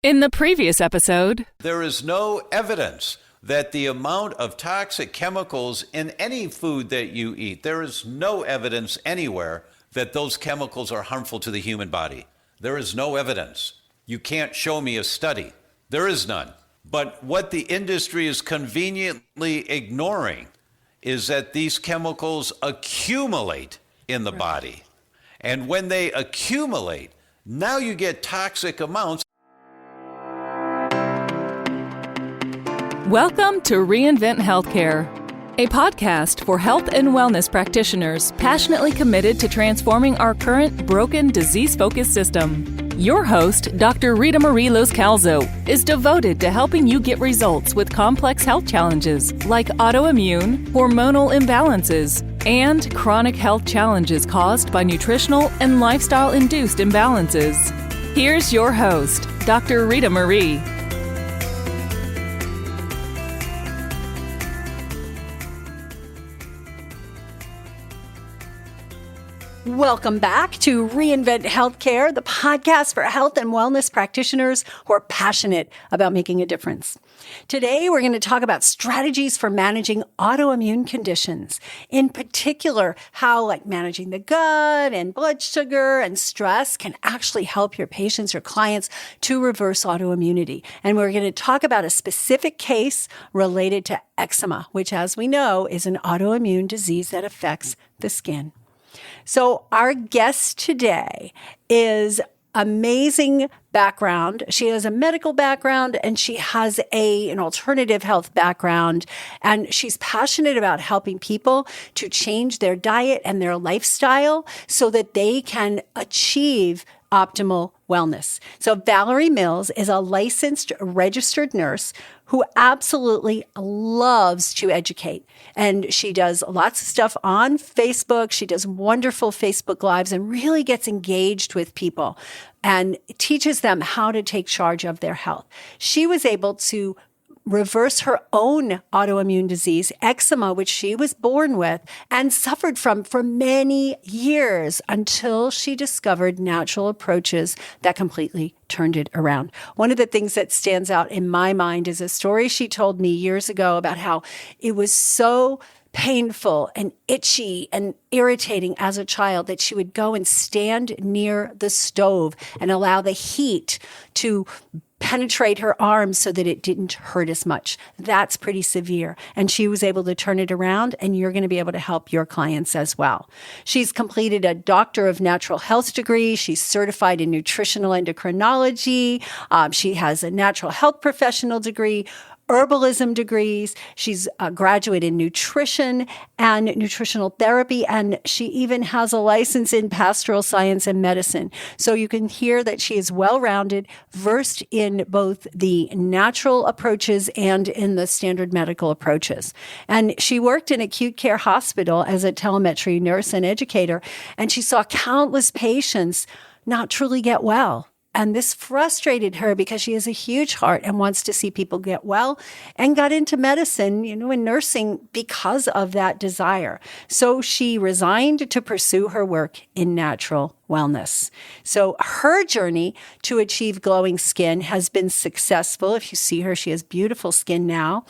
In the previous episode, there is no evidence that the amount of toxic chemicals in any food that you eat, there is no evidence anywhere that those chemicals are harmful to the human body. There is no evidence. You can't show me a study. There is none. But what the industry is conveniently ignoring is that these chemicals accumulate in the body. And when they accumulate, now you get toxic amounts. Welcome to Reinvent Healthcare, a podcast for health and wellness practitioners passionately committed to transforming our current broken, disease-focused system. Your host, Dr. Rita Marie Los-Calzo, is devoted to helping you get results with complex health challenges like autoimmune, hormonal imbalances, and chronic health challenges caused by nutritional and lifestyle-induced imbalances. Here's your host, Dr. Rita Marie. Welcome back to Reinvent Healthcare, the podcast for health and wellness practitioners who are passionate about making a difference. Today, we're going to talk about strategies for managing autoimmune conditions. In particular, how managing the gut and blood sugar and stress can actually help your patients or clients to reverse autoimmunity. And we're going to talk about a specific case related to eczema, which, as we know, is an autoimmune disease that affects the skin. So our guest today is amazing background. She has a medical background and she has an alternative health background. And she's passionate about helping people to change their diet and their lifestyle so that they can achieve optimal wellness. So Valerie Mills is a licensed registered nurse who absolutely loves to educate. And she does lots of stuff on Facebook. She does wonderful Facebook Lives and really gets engaged with people and teaches them how to take charge of their health. She was able to reverse her own autoimmune disease, eczema, which she was born with and suffered from for many years until she discovered natural approaches that completely turned it around. One of the things that stands out in my mind is a story she told me years ago about how it was so painful and itchy and irritating as a child that she would go and stand near the stove and allow the heat to penetrate her arms so that it didn't hurt as much. That's pretty severe. And she was able to turn it around, and you're going to be able to help your clients as well. She's completed a Doctor of Natural Health degree. She's certified in nutritional endocrinology. She has a natural health professional degree, herbalism degrees. She's a graduate in nutrition and nutritional therapy, and she even has a license in pastoral science and medicine. So you can hear that she is well-rounded, versed in both the natural approaches and in the standard medical approaches. And she worked in acute care hospital as a telemetry nurse and educator, and she saw countless patients not truly get well. And this frustrated her because she has a huge heart and wants to see people get well, and got into medicine, and nursing because of that desire. So she resigned to pursue her work in natural wellness. So her journey to achieve glowing skin has been successful. If you see her, she has beautiful skin now.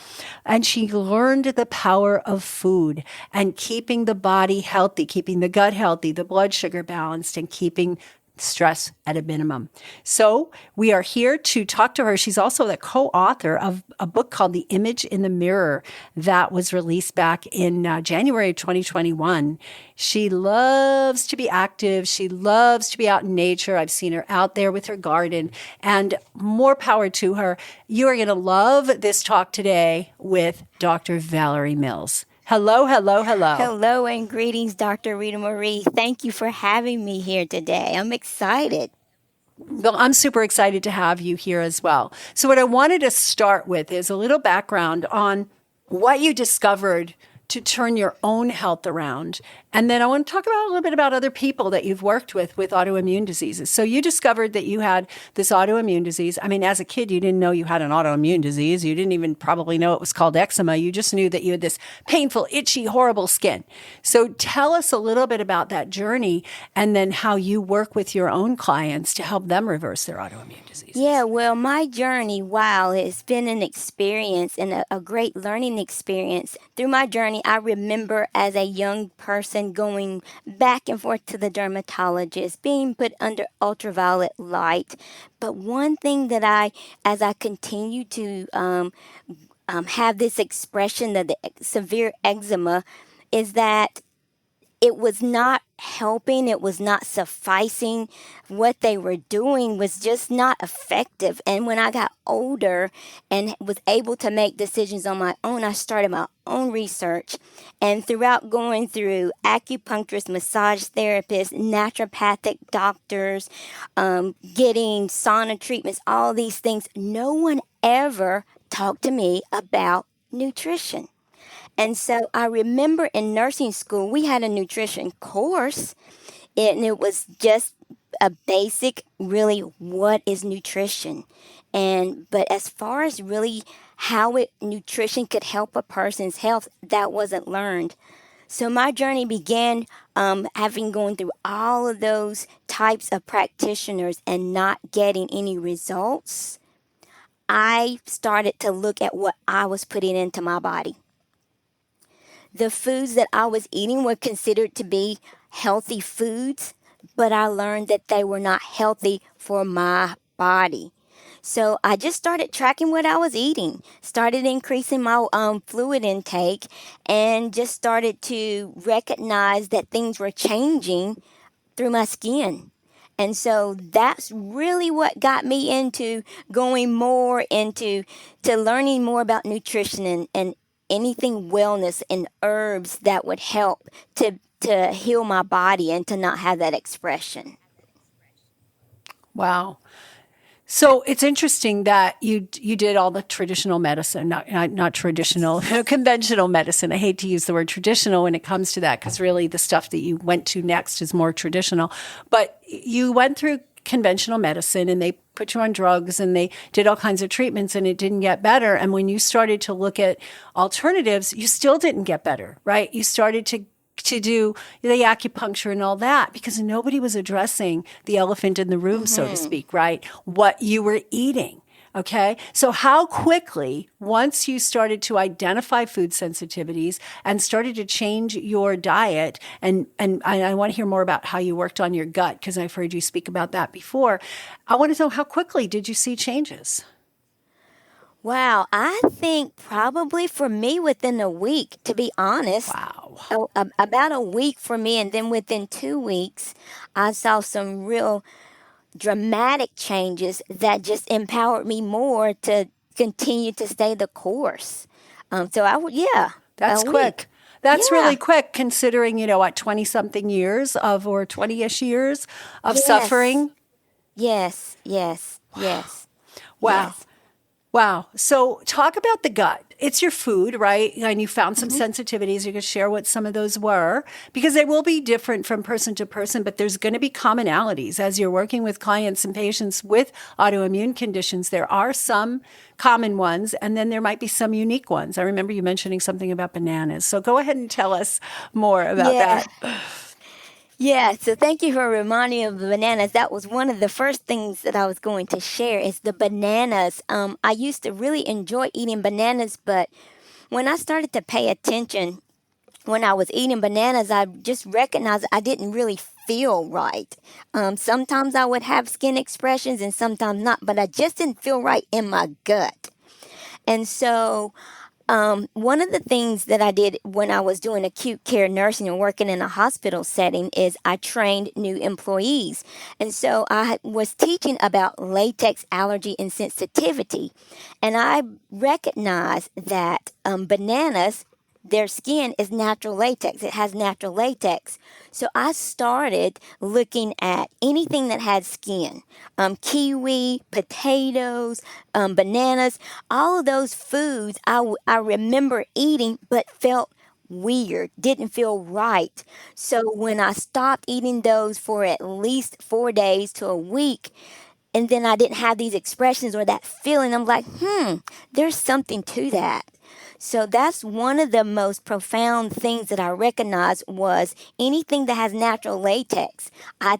And she learned the power of food and keeping the body healthy, keeping the gut healthy, the blood sugar balanced, and keeping stress at a minimum. So we are here to talk to her. She's also the co-author of a book called The Image in the Mirror that was released back in January 2021. She loves to be active. She loves to be out in nature. I've seen her out there with her garden, and more power to her. You are going to love this talk today with Dr. Valerie Mills. Hello, hello, hello. Hello and greetings, Dr. Rita Marie. Thank you for having me here today. I'm excited. Well, I'm super excited to have you here as well. So what I wanted to start with is a little background on what you discovered to turn your own health around And then I want to talk about a little bit about other people that you've worked with autoimmune diseases. So you discovered that you had this autoimmune disease. I mean, as a kid, you didn't know you had an autoimmune disease. You didn't even probably know it was called eczema. You just knew that you had this painful, itchy, horrible skin. So tell us a little bit about that journey and then how you work with your own clients to help them reverse their autoimmune disease. Yeah, well, my journey, wow, it's been an experience and a great learning experience. Through my journey, I remember as a young person going back and forth to the dermatologist, being put under ultraviolet light. But one thing that as I continue to have this expression of the severe eczema, is that it was not helping. It was not sufficing. What they were doing was just not effective. And when I got older and was able to make decisions on my own, I started my own research. And throughout going through acupuncturists, massage therapists, naturopathic doctors, getting sauna treatments, all these things, no one ever talked to me about nutrition. And so I remember in nursing school, we had a nutrition course, and it was just a basic, really, what is nutrition? But as far as really how nutrition could help a person's health, that wasn't learned. So my journey began having gone through all of those types of practitioners and not getting any results. I started to look at what I was putting into my body. The foods that I was eating were considered to be healthy foods, but I learned that they were not healthy for my body. So I just started tracking what I was eating, started increasing my fluid intake, and just started to recognize that things were changing through my skin. And so that's really what got me into going more into learning more about nutrition and anything wellness and herbs that would help to heal my body and to not have that expression. Wow. So it's interesting that you did all the traditional medicine, not traditional, conventional medicine. I hate to use the word traditional when it comes to that because really the stuff that you went to next is more traditional. But you went through conventional medicine and they put you on drugs and they did all kinds of treatments and it didn't get better. And when you started to look at alternatives, you still didn't get better, right? You started to do the acupuncture and all that because nobody was addressing the elephant in the room, so to speak, right? What you were eating. Okay. So how quickly, once you started to identify food sensitivities and started to change your diet, and I want to hear more about how you worked on your gut because I've heard you speak about that before. I want to know how quickly did you see changes? Wow, I think probably for me within a week, to be honest. Wow. About a week for me, and then within 2 weeks, I saw some real dramatic changes that just empowered me more to continue to stay the course. So I would, yeah. That's quick. That's really quick considering, what, 20-something years or 20-ish years of suffering? Yes. Wow. Yes. Wow. So talk about the gut. It's your food, right? And you found some sensitivities. You can share what some of those were because they will be different from person to person, but there's going to be commonalities. As you're working with clients and patients with autoimmune conditions, there are some common ones, and then there might be some unique ones. I remember you mentioning something about bananas. So go ahead and tell us more about that. Yeah, so thank you for reminding me of the bananas. That was one of the first things that I was going to share is the bananas. I used to really enjoy eating bananas, but when I started to pay attention when I was eating bananas, I just recognized I didn't really feel right. Sometimes I would have skin expressions and sometimes not, but I just didn't feel right in my gut. And so one of the things that I did when I was doing acute care nursing and working in a hospital setting is I trained new employees. And so I was teaching about latex allergy and sensitivity. And I recognized that bananas, their skin is natural latex. It has natural latex. So I started looking at anything that had skin, kiwi, potatoes, bananas, all of those foods I remember eating but felt weird, didn't feel right. So when I stopped eating those for at least 4 days to a week, and then I didn't have these expressions or that feeling, I'm like, there's something to that. So that's one of the most profound things that I recognized was anything that has natural latex. I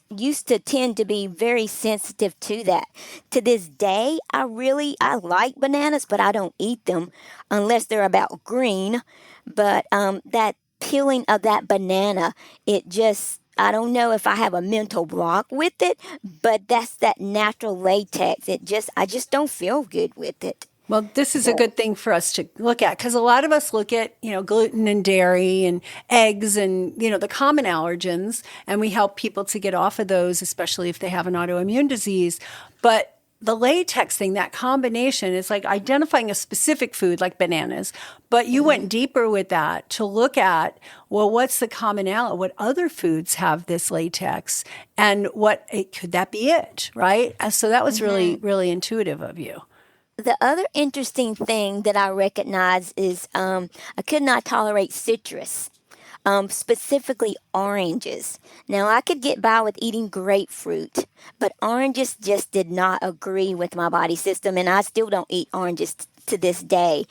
used to tend to be very sensitive to that. To this day, I like bananas, but I don't eat them unless they're about green. But that peeling of that banana, it just, I don't know if I have a mental block with it, but that's that natural latex. I just don't feel good with it. Well, this is a good thing for us to look at because a lot of us look at, gluten and dairy and eggs and, the common allergens, and we help people to get off of those, especially if they have an autoimmune disease. But the latex thing, that combination is like identifying a specific food like bananas, but you went deeper with that to look at, well, what's the commonality? What other foods have this latex and could that be it, right? And so that was really, really intuitive of you. The other interesting thing that I recognize is I could not tolerate citrus, specifically oranges. Now, I could get by with eating grapefruit, but oranges just did not agree with my body system, and I still don't eat oranges to this day.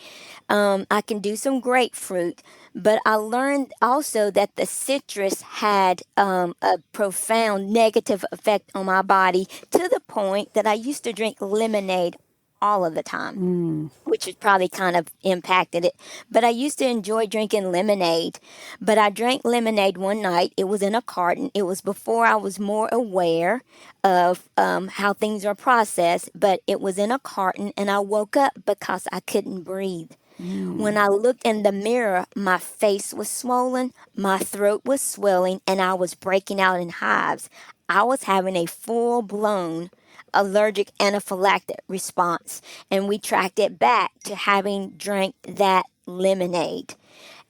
I can do some grapefruit, but I learned also that the citrus had a profound negative effect on my body to the point that I used to drink lemonade all of the time, which has probably kind of impacted it. But I used to enjoy drinking lemonade. But I drank lemonade one night. It was in a carton. It was before I was more aware of how things are processed. But it was in a carton, and I woke up because I couldn't breathe. When I looked in the mirror, my face was swollen, my throat was swelling, and I was breaking out in hives. I was having a full-blown allergic anaphylactic response, and we tracked it back to having drank that lemonade.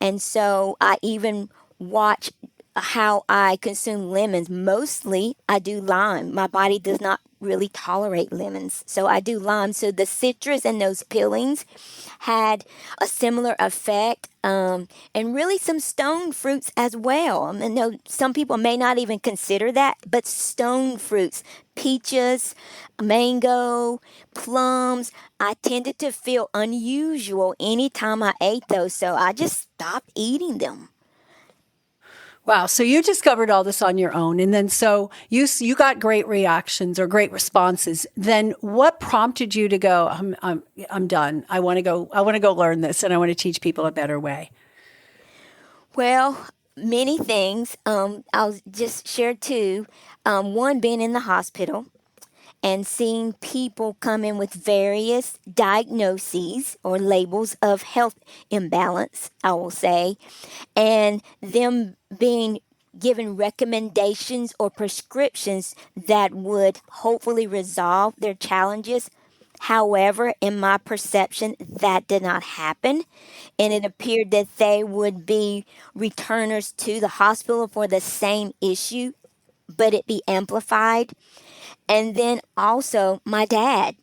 And so I even watch how I consume lemons. Mostly I do lime. My body does not really tolerate lemons, so I do lime. So the citrus and those peelings had a similar effect, and really some stone fruits as well. I know some people may not even consider that, but stone fruits, peaches, mango, plums, I tended to feel unusual anytime I ate those, so I just stopped eating them. Wow. So you discovered all this on your own. And then so you got great reactions or great responses. Then what prompted you to go, I'm done. I want to go learn this, and I want to teach people a better way? Well, many things. I'll just share two. One, being in the hospital and seeing people come in with various diagnoses or labels of health imbalance, I will say, and them being given recommendations or prescriptions that would hopefully resolve their challenges. However, in my perception, that did not happen, and it appeared that they would be returners to the hospital for the same issue, but it be amplified. And then also my dad.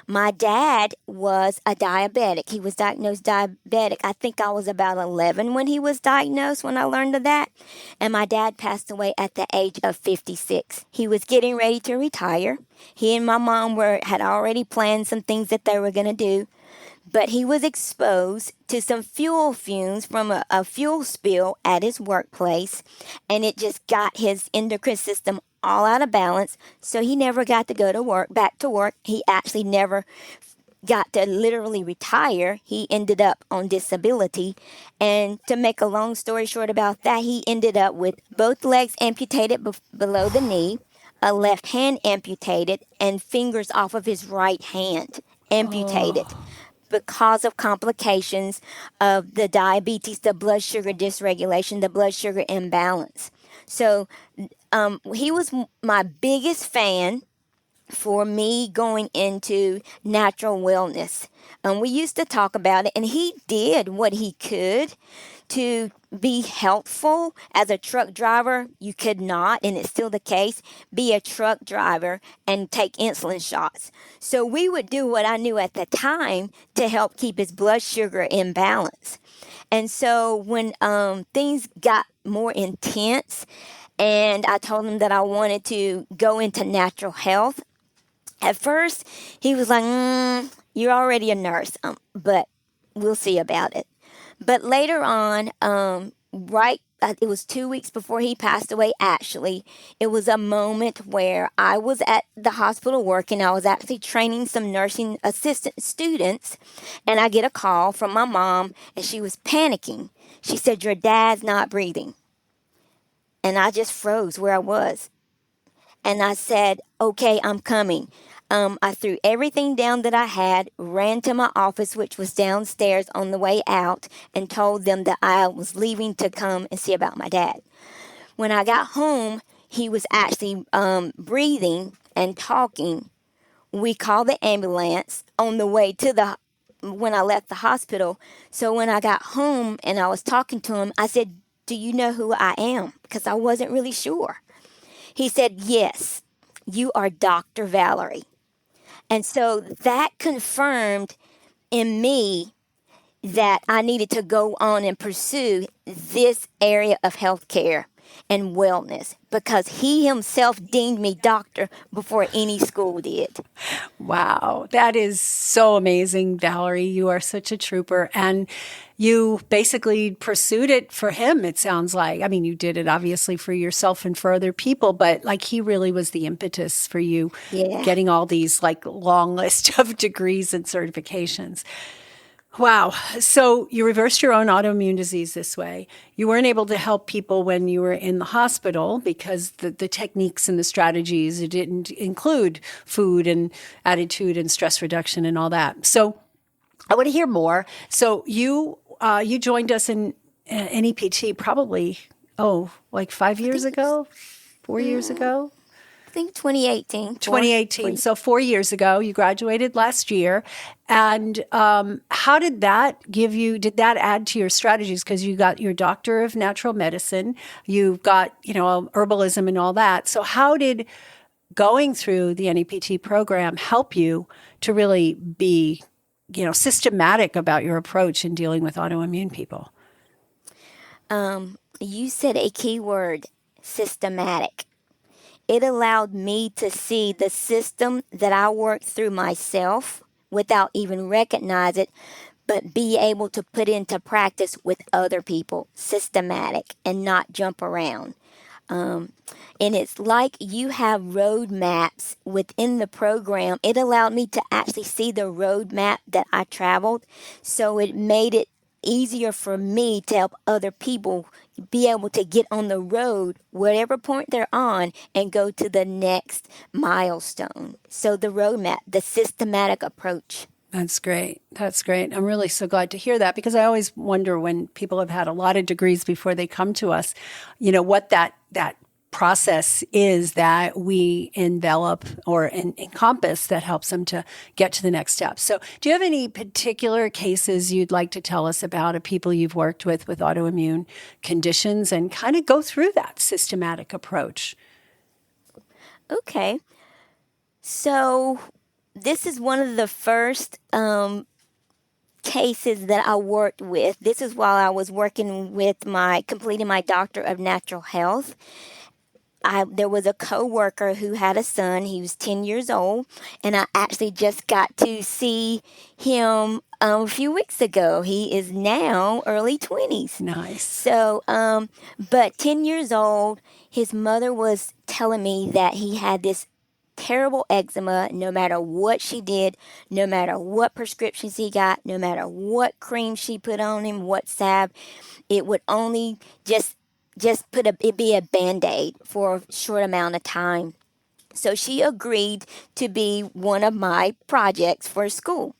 My dad was a diabetic. He was diagnosed diabetic. I think I was about 11 when he was diagnosed, when I learned of that. And my dad passed away at the age of 56. He was getting ready to retire. He and my mom had already planned some things that they were going to do. But he was exposed to some fuel fumes from a fuel spill at his workplace. And it just got his endocrine system all out of balance, so he never got to go to work, back to work. He actually never got to literally retire. He ended up on disability. And to make a long story short about that, he ended up with both legs amputated below the knee, a left hand amputated, and fingers off of his right hand amputated. Because of complications of the diabetes, the blood sugar dysregulation, the blood sugar imbalance. So he was my biggest fan for me going into natural wellness. We used to talk about it, and he did what he could to be helpful. As a truck driver, you could not, and it's still the case, be a truck driver and take insulin shots. So we would do what I knew at the time to help keep his blood sugar in balance. And so when things got more intense and I told him that I wanted to go into natural health, at first he was like, you're already a nurse, but we'll see about it. But later on, it was 2 weeks before he passed away, actually. It was a moment where I was at the hospital working. I was actually training some nursing assistant students, and I get a call from my mom, and she was panicking. She said, your dad's not breathing. And I just froze where I was. And I said, okay, I'm coming. I threw everything down that I had, ran to my office, which was downstairs, on the way out, and told them that I was leaving to come and see about my dad. When I got home, he was actually breathing and talking. We called the ambulance on the way to when I left the hospital. So when I got home and I was talking to him, I said, do you know who I am? Because I wasn't really sure. He said, yes, you are Dr. Valerie. And so that confirmed in me that I needed to go on and pursue this area of healthcare and wellness, because he himself deemed me doctor before any school did. Wow, that is so amazing, Valerie. You are such a trooper. And you basically pursued it for him, it sounds like. I mean, you did it obviously for yourself and for other people, but like he really was the impetus for you getting all these like long list of degrees and certifications. Wow. So you reversed your own autoimmune disease this way. You weren't able to help people when you were in the hospital because the techniques and the strategies, it didn't include food and attitude and stress reduction and all that. So I want to hear more. So you joined us in NEPT probably, like 5 years ago, 4 years ago? I think 2018. 2018. So 4 years ago, you graduated last year. And how did that did that add to your strategies? Because you got your doctor of natural medicine, you've got, herbalism and all that. So how did going through the NEPT program help you to really be, systematic about your approach in dealing with autoimmune people? You said a key word, systematic. It allowed me to see the system that I worked through myself without even recognize it, but be able to put into practice with other people, systematic, and not jump around. And it's like you have roadmaps within the program. It allowed me to actually see the roadmap that I traveled, so it made it easier for me to help other people be able to get on the road, whatever point they're on, and go to the next milestone. So the roadmap, the systematic approach. That's great. That's great. I'm really so glad to hear that, because I always wonder when people have had a lot of degrees before they come to us, what that process is that we envelop or encompass that helps them to get to the next step. So do you have any particular cases you'd like to tell us about of people you've worked with autoimmune conditions and kind of go through that systematic approach? Okay. So this is one of the first cases that I worked with. This is while I was working with completing my Doctor of Natural Health. There was a coworker who had a son. He was 10 years old, and I actually just got to see him a few weeks ago. He is now early 20s. Nice. So, but 10 years old, his mother was telling me that he had this terrible eczema. No matter what she did, no matter what prescriptions he got, no matter what cream she put on him, what salve, it would only just it'd be a Band-Aid for a short amount of time. So she agreed to be one of my projects for school.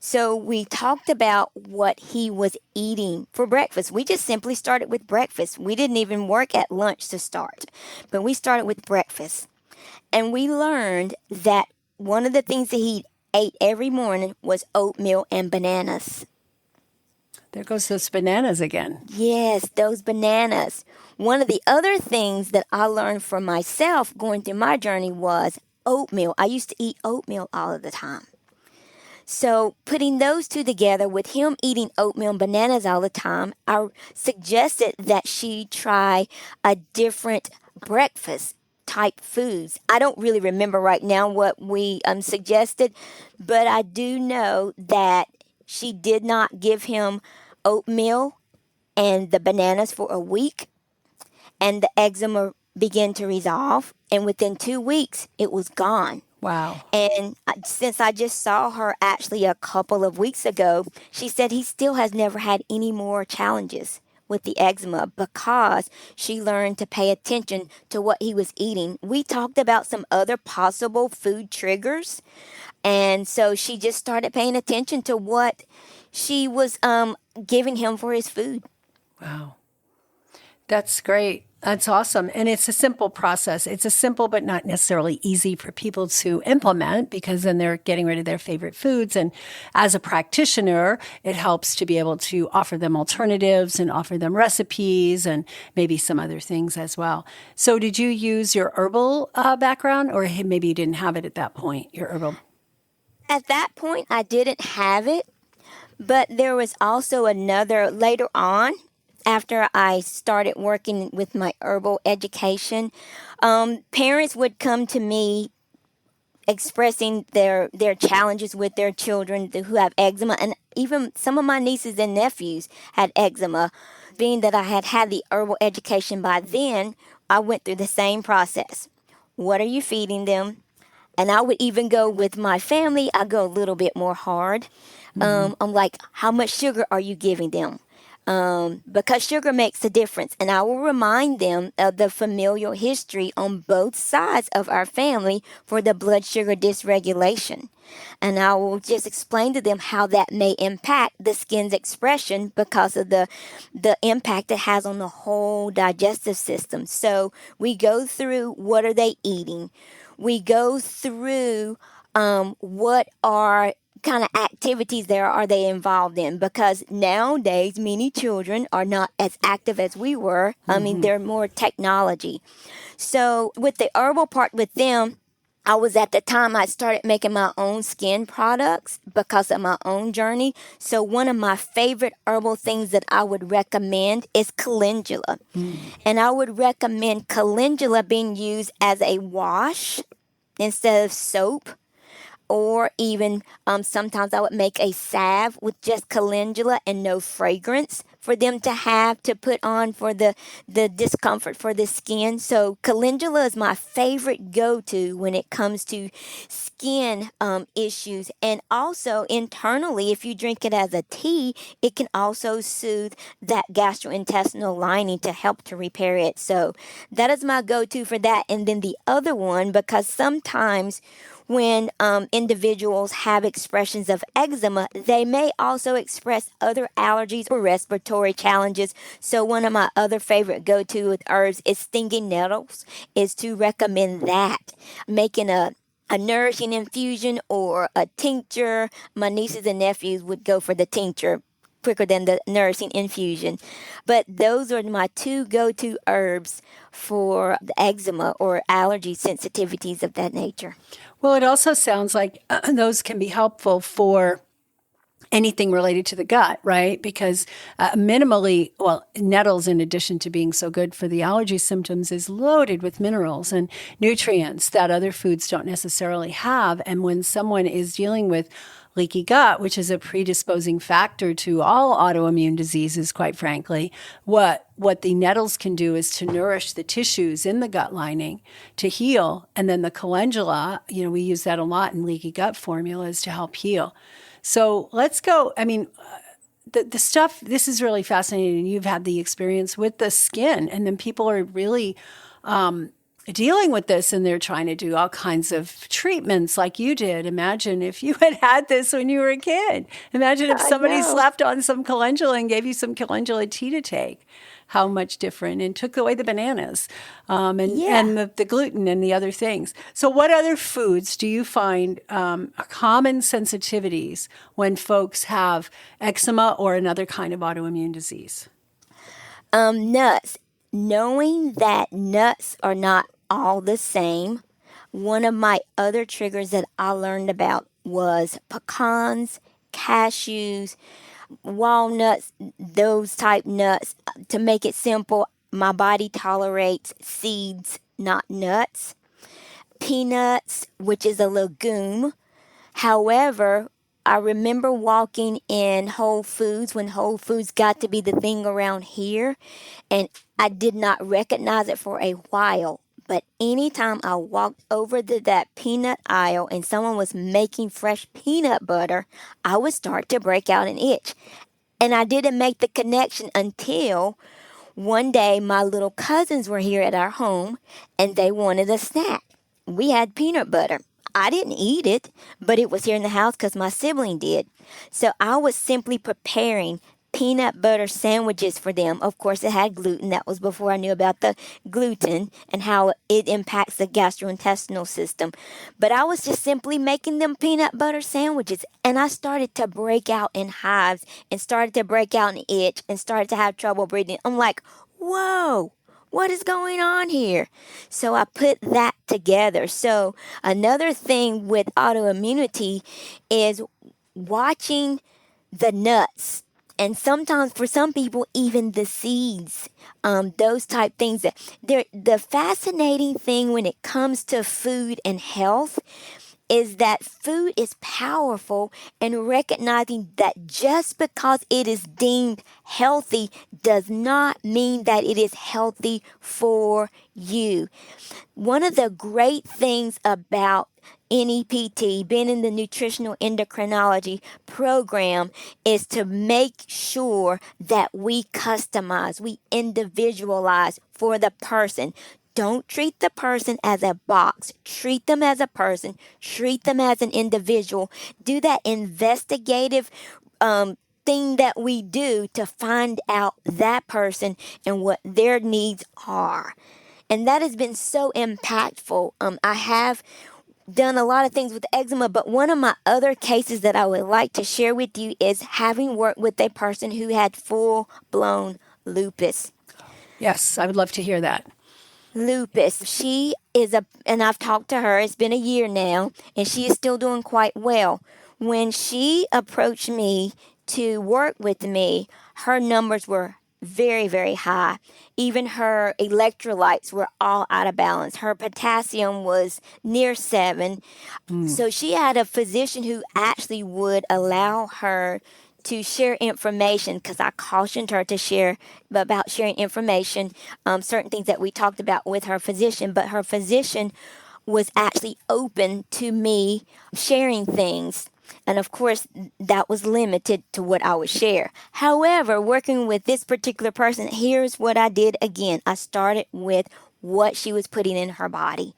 So we talked about what he was eating for breakfast. We just simply started with breakfast. We didn't even work at lunch to start, but we started with breakfast. And we learned that one of the things that he ate every morning was oatmeal and bananas. There goes those bananas again. Yes, those bananas. One of the other things that I learned for myself going through my journey was oatmeal. I used to eat oatmeal all of the time. So putting those two together with him eating oatmeal and bananas all the time, I suggested that she try a different breakfast type foods. I don't really remember right now what we suggested, but I do know that she did not give him oatmeal and the bananas for a week, and the eczema began to resolve, and within 2 weeks it was gone. Wow. And since I just saw her actually a couple of weeks ago, she said he still has never had any more challenges with the eczema because she learned to pay attention to what he was eating. We talked about some other possible food triggers, and so she just started paying attention to what she was giving him for his food. Wow. That's great. That's awesome. And it's a simple process. It's a simple but not necessarily easy for people to implement because then they're getting rid of their favorite foods. And as a practitioner, it helps to be able to offer them alternatives and offer them recipes and maybe some other things as well. So did you use your herbal background, or maybe you didn't have it at that point, your herbal? At that point, I didn't have it, but there was also another later on. After I started working with my herbal education, parents would come to me expressing their challenges with their children who have eczema. And even some of my nieces and nephews had eczema. Being that I had the herbal education by then, I went through the same process. What are you feeding them? And I would even go with my family. I go a little bit more hard. I'm like, how much sugar are you giving them? Because sugar makes a difference. And I will remind them of the familial history on both sides of our family for the blood sugar dysregulation. And I will just explain to them how that may impact the skin's expression because of the impact it has on the whole digestive system. So we go through what are they eating. We go through what are kind of activities there are they involved in, because nowadays many children are not as active as we were. I mean, they're more technology. So with the herbal part with them, I was at the time I started making my own skin products because of my own journey. So one of my favorite herbal things that I would recommend is calendula. And I would recommend calendula being used as a wash instead of soap. Or even sometimes I would make a salve with just calendula and no fragrance for them to have to put on for the discomfort for the skin. So calendula is my favorite go-to when it comes to skin issues. And also internally, if you drink it as a tea, it can also soothe that gastrointestinal lining to help to repair it. So that is my go-to for that. And then the other one, because sometimes when individuals have expressions of eczema, they may also express other allergies or respiratory challenges. So one of my other favorite go-to with herbs is stinging nettles, is to recommend that. Making a nourishing infusion or a tincture. My nieces and nephews would go for the tincture quicker than the nourishing infusion. But those are my two go-to herbs for the eczema or allergy sensitivities of that nature. Well, it also sounds like those can be helpful for anything related to the gut, right? Because nettles, in addition to being so good for the allergy symptoms, is loaded with minerals and nutrients that other foods don't necessarily have. And when someone is dealing with leaky gut, which is a predisposing factor to all autoimmune diseases, quite frankly, what the nettles can do is to nourish the tissues in the gut lining to heal. And then the calendula, we use that a lot in leaky gut formulas to help heal. So let's go. I mean, the stuff, this is really fascinating. You've had the experience with the skin, and then people are really dealing with this and they're trying to do all kinds of treatments like you did. Imagine if you had had this when you were a kid. Imagine if I somebody know. slapped on some calendula and gave you some calendula tea to take. How much different, and took away the bananas and the gluten and the other things. So what other foods do you find are common sensitivities when folks have eczema or another kind of autoimmune disease? Nuts. Knowing that nuts are not all the same, one of my other triggers that I learned about was pecans, cashews, walnuts, those type nuts. To make it simple, my body tolerates seeds, not nuts. Peanuts, which is a legume. However, I remember walking in Whole Foods when Whole Foods got to be the thing around here, and I did not recognize it for a while. But anytime I walked over to that peanut aisle and someone was making fresh peanut butter, I would start to break out an itch. And I didn't make the connection until one day my little cousins were here at our home and they wanted a snack. We had peanut butter. I didn't eat it, but it was here in the house because my sibling did. So I was simply preparing peanut butter sandwiches for them. Of course, it had gluten. That was before I knew about the gluten and how it impacts the gastrointestinal system. But I was just simply making them peanut butter sandwiches. And I started to break out in hives and started to break out an itch and started to have trouble breathing. I'm like, whoa. What is going on here? So I put that together. So another thing with autoimmunity is watching the nuts. And sometimes for some people, even the seeds, those type things. The fascinating thing when it comes to food and health is that food is powerful, and recognizing that just because it is deemed healthy does not mean that it is healthy for you. One of the great things about NEPT, being in the nutritional endocrinology program, is to make sure that we customize, we individualize for the person. Don't treat the person as a box. Treat them as a person. Treat them as an individual. Do that investigative thing that we do to find out that person and what their needs are. And that has been so impactful. I have done a lot of things with eczema, but one of my other cases that I would like to share with you is having worked with a person who had full-blown lupus. Yes, I would love to hear that. Lupus. She is and I've talked to her, it's been a year now, and she is still doing quite well. When she approached me to work with me, her numbers were very, very high. Even her electrolytes were all out of balance. Her potassium was near 7. So she had a physician who actually would allow her to share information, because I cautioned her to share about sharing information, certain things that we talked about with her physician, but her physician was actually open to me sharing things. And of course, that was limited to what I would share. However, working with this particular person, here's what I did again. I started with what she was putting in her body.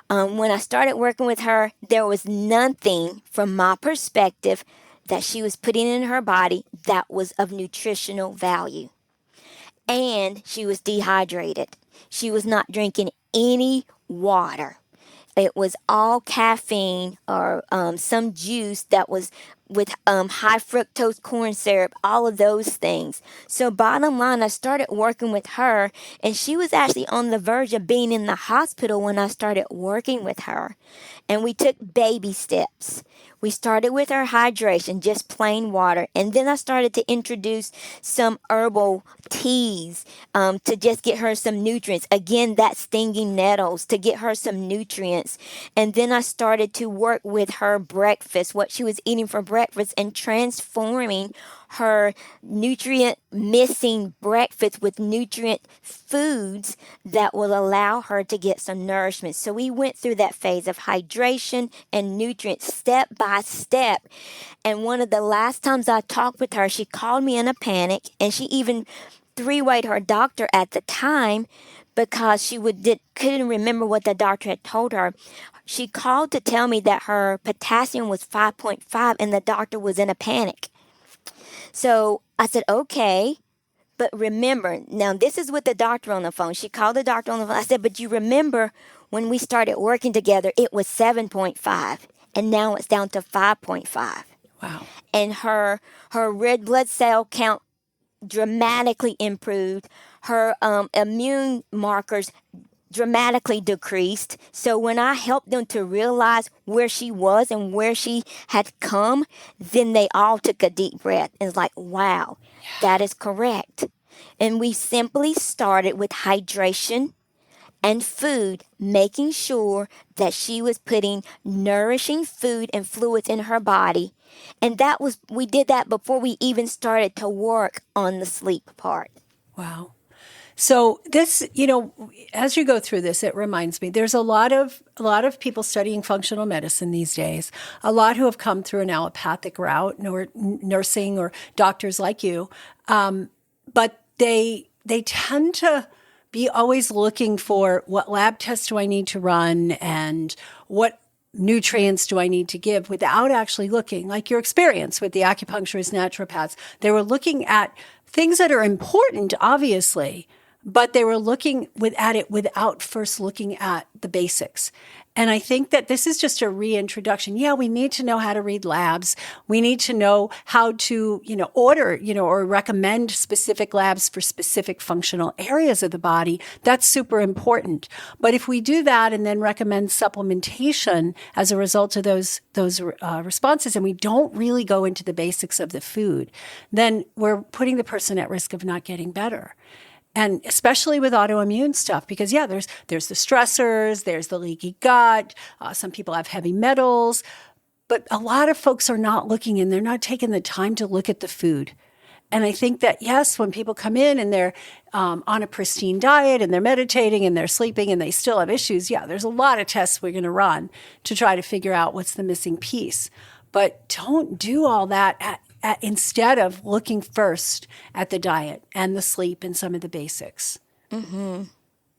When I started working with her, there was nothing from my perspective that she was putting in her body that was of nutritional value. And she was dehydrated. She was not drinking any water. It was all caffeine or some juice that was with high fructose corn syrup, all of those things. So bottom line, I started working with her, and she was actually on the verge of being in the hospital when I started working with her. And we took baby steps. We started with her hydration, just plain water. And then I started to introduce some herbal teas to just get her some nutrients. Again, that stinging nettles to get her some nutrients. And then I started to work with her breakfast, what she was eating for breakfast, and transforming her nutrient missing breakfast with nutrient foods that will allow her to get some nourishment. So we went through that phase of hydration and nutrients step by step. And one of the last times I talked with her, she called me in a panic, and she even three-wayed her doctor at the time because she couldn't remember what the doctor had told her. She called to tell me that her potassium was 5.5 and the doctor was in a panic. So I said, okay, but remember, now this is with the doctor on the phone. She called the doctor on the phone. I said, but you remember when we started working together, it was 7.5 and now it's down to 5.5. Wow. And her red blood cell count dramatically improved. Her immune markers dramatically decreased. So when I helped them to realize where she was and where she had come, then they all took a deep breath and was like, wow, that is correct. And we simply started with hydration and food, making sure that she was putting nourishing food and fluids in her body. And we did that before we even started to work on the sleep part. Wow. So this, as you go through this, it reminds me, there's a lot of people studying functional medicine these days, a lot who have come through an allopathic route, nursing or doctors like you. But they tend to be always looking for what lab tests do I need to run and what nutrients do I need to give without actually looking, like your experience with the acupuncturists, naturopaths. They were looking at things that are important, obviously, but they were looking at it without first looking at the basics. And I think that this is just a reintroduction. Yeah, we need to know how to read labs. We need to know how to, order, or recommend specific labs for specific functional areas of the body. That's super important. But if we do that and then recommend supplementation as a result of those responses, and we don't really go into the basics of the food, then we're putting the person at risk of not getting better. And especially with autoimmune stuff, because there's the stressors, there's the leaky gut. Some people have heavy metals, but a lot of folks are not looking and they're not taking the time to look at the food. And I think that, yes, when people come in and they're on a pristine diet and they're meditating and they're sleeping and they still have issues, there's a lot of tests we're going to run to try to figure out what's the missing piece. But don't do all that instead of looking first at the diet and the sleep and some of the basics. Mm-hmm.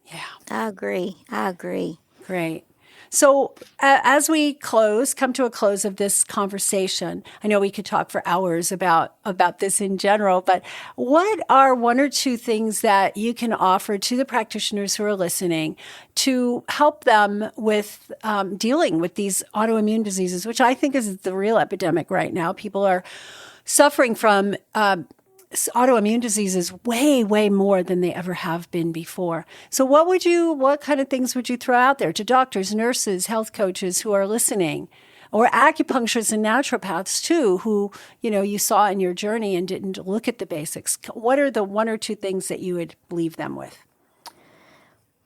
Yeah. I agree. Great. So as we come to a close of this conversation, I know we could talk for hours about this in general, but what are one or two things that you can offer to the practitioners who are listening to help them with dealing with these autoimmune diseases, which I think is the real epidemic right now? People are suffering from autoimmune diseases way, way more than they ever have been before. So what kind of things would you throw out there to doctors, nurses, health coaches who are listening, or acupuncturists and naturopaths too, who, you saw in your journey and didn't look at the basics? What are the one or two things that you would leave them with?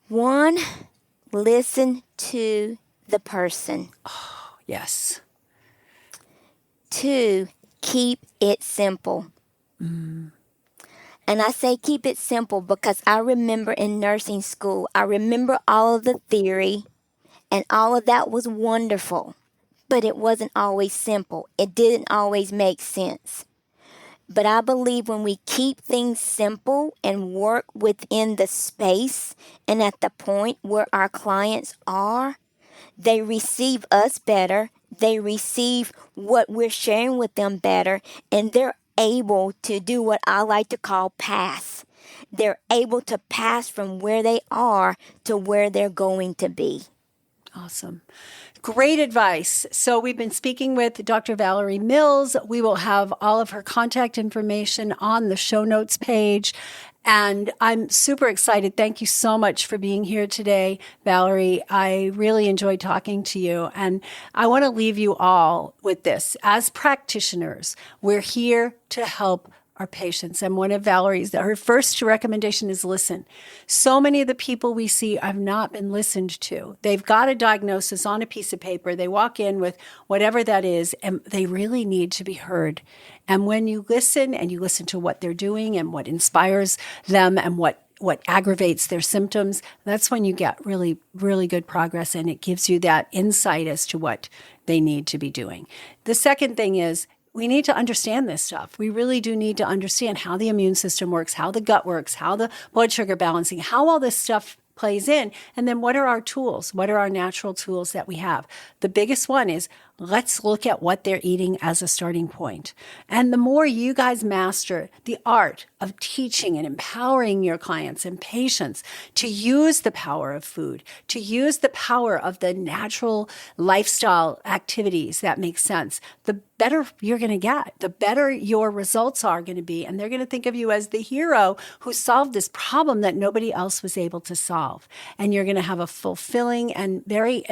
1, listen to the person. Oh, yes. 2, keep it simple. And I say keep it simple because I remember in nursing school, I remember all of the theory and all of that was wonderful, but it wasn't always simple. It didn't always make sense. But I believe when we keep things simple and work within the space and at the point where our clients are, they receive us better. They receive what we're sharing with them better, and they're able to do what I like to call pass. They're able to pass from where they are to where they're going to be. Awesome. Great advice. So we've been speaking with Dr. Valerie Mills. We will have all of her contact information on the show notes page. And I'm super excited. Thank you so much for being here today, Valerie. I really enjoyed talking to you. And I want to leave you all with this. As practitioners, we're here to help our patients. And one of Valerie's, her first recommendation is listen. So many of the people we see have not been listened to. They've got a diagnosis on a piece of paper. They walk in with whatever that is, and they really need to be heard. And when you listen and you listen to what they're doing and what inspires them and what aggravates their symptoms, that's when you get really, really good progress, and it gives you that insight as to what they need to be doing. The second thing is, we need to understand this stuff. We really do need to understand how the immune system works, how the gut works, how the blood sugar balancing, how all this stuff plays in. And then what are our tools? What are our natural tools that we have? The biggest one is let's look at what they're eating as a starting point. And the more you guys master the art of teaching and empowering your clients and patients to use the power of food, to use the power of the natural lifestyle activities that make sense, the better you're going to get, the better your results are going to be. And they're going to think of you as the hero who solved this problem that nobody else was able to solve. And you're going to have a fulfilling and very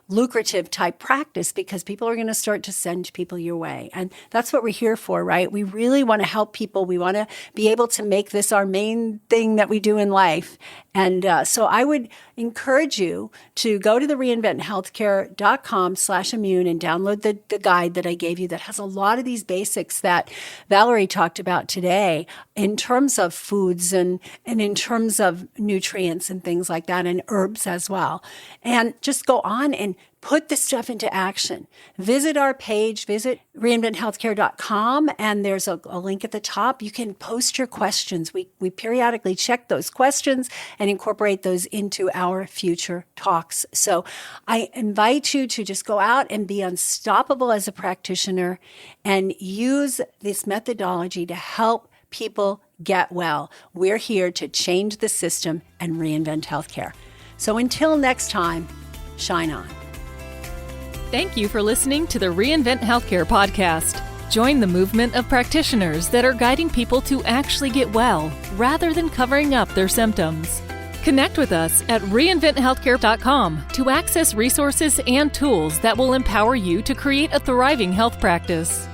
lucrative type practice because people are going to start to send people your way. And that's what we're here for, right? We really want to help people. We want to be able to make this our main thing that we do in life. And so I would encourage you to go to the reinventhealthcare.com/immune and download the guide that I gave you that has a lot of these basics that Valerie talked about today in terms of foods and in terms of nutrients and things like that, and herbs as well. And just go on and put this stuff into action. Visit our page, visit reinventhealthcare.com, and there's a link at the top. You can post your questions. We periodically check those questions and incorporate those into our future talks. So I invite you to just go out and be unstoppable as a practitioner and use this methodology to help people get well. We're here to change the system and reinvent healthcare. So until next time, shine on. Thank you for listening to the Reinvent Healthcare podcast. Join the movement of practitioners that are guiding people to actually get well rather than covering up their symptoms. Connect with us at reinventhealthcare.com to access resources and tools that will empower you to create a thriving health practice.